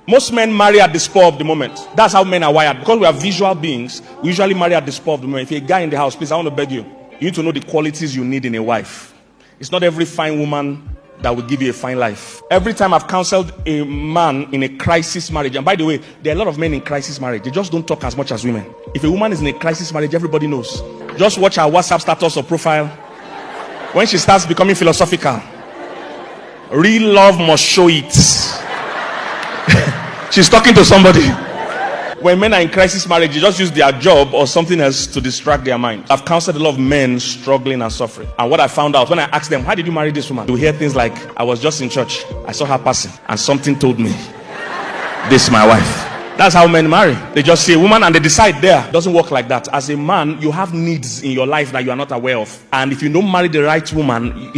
Most men marry at the spur of the moment. That's how men are wired. Because we are visual beings, we usually marry at the spur of the moment. If you're a guy in the house, please, I want to beg you. You need to know the qualities you need in a wife. It's not every fine woman that will give you a fine life. Every time I've counseled a man in a crisis marriage, and by the way, there are a lot of men in crisis marriage. They just don't talk as much as women. If a woman is in a crisis marriage, everybody knows. Just watch her WhatsApp status or profile. When she starts becoming philosophical, real love must show it. She's talking to somebody. When men are in crisis marriage, they just use their job or something else to distract their mind. I've counseled a lot of men struggling and suffering. And what I found out, when I asked them, how did you marry this woman? You hear things like, I was just in church. I saw her passing. And something told me, this is my wife. That's how men marry. They just see a woman and they decide there. It doesn't work like that. As a man, you have needs in your life that you are not aware of. And if you don't marry the right woman,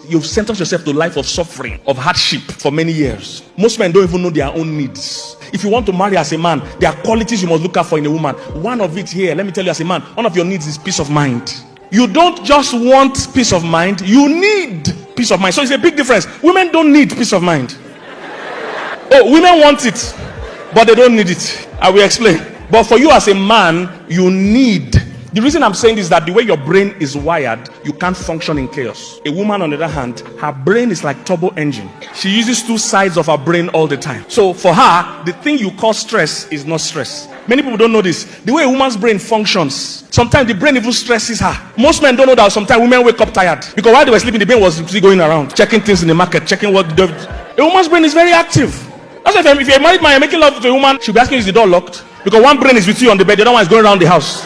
you've sentenced yourself to a life of suffering, of hardship for many years. Most men don't even know their own needs. If you want to marry as a man, there are qualities you must look out for in a woman. One of it here, let me tell you as a man, one of your needs is peace of mind. You don't just want peace of mind, you need peace of mind. So it's a big difference. Women don't need peace of mind. Oh, women want it, but they don't need it. I will explain. But for you as a man, you need. The reason I'm saying this is that the way your brain is wired, you can't function in chaos. A woman, on the other hand, her brain is like turbo engine. She uses two sides of her brain all the time. So for her, the thing you call stress is not stress. Many people don't know this. The way a woman's brain functions, sometimes the brain even stresses her. Most men don't know that sometimes women wake up tired. Because while they were sleeping, the brain was still going around, checking things in the market, checking what the... A woman's brain is very active. That's why if you're a married man, you're making love to a woman, she'll be asking, is the door locked? Because one brain is with you on the bed, the other one is going around the house.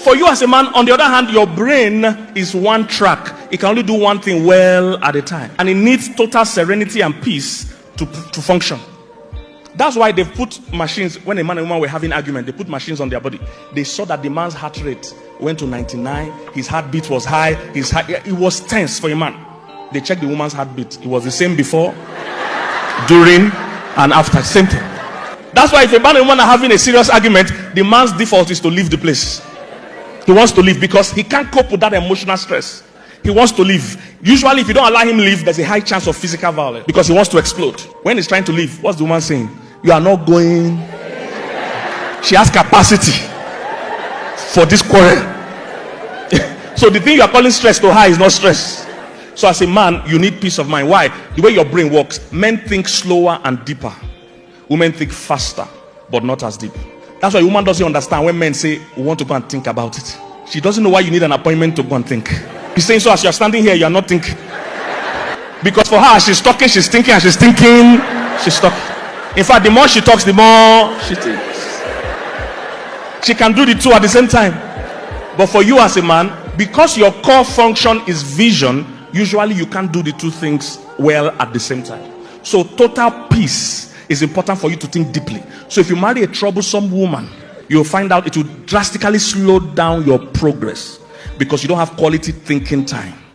For you as a man, on the other hand, your brain is one track. It can only do one thing well at a time. And it needs total serenity and peace to function. That's why they put machines, when a man and woman were having argument, they put machines on their body. They saw that the man's heart rate went to 99, his heartbeat was high, it was tense for a man. They checked the woman's heartbeat. It was the same before, during, and after. Same thing. That's why if a man and woman are having a serious argument, the man's default is to leave the place. He wants to leave because he can't cope with that emotional stress. He wants to leave. Usually, if you don't allow him to leave, there's a high chance of physical violence because he wants to explode. When he's trying to leave, what's the woman saying? You are not going. She has capacity for this quarrel. So the thing you are calling stress to her is not stress. So as a man, you need peace of mind. Why? The way your brain works, men think slower and deeper. Women think faster, but not as deep. That's why a woman doesn't understand when men say, we want to go and think about it. She doesn't know why you need an appointment to go and think. He's saying, so as you're standing here, you're not thinking. Because for her, she's talking, she's thinking, and she's thinking, she's talking. In fact, the more she talks, the more she thinks. She can do the two at the same time. But for you as a man, because your core function is vision, usually you can't do the two things well at the same time. So total peace is important for you to think deeply. So if you marry a troublesome woman, you'll find out it will drastically slow down your progress because you don't have quality thinking time.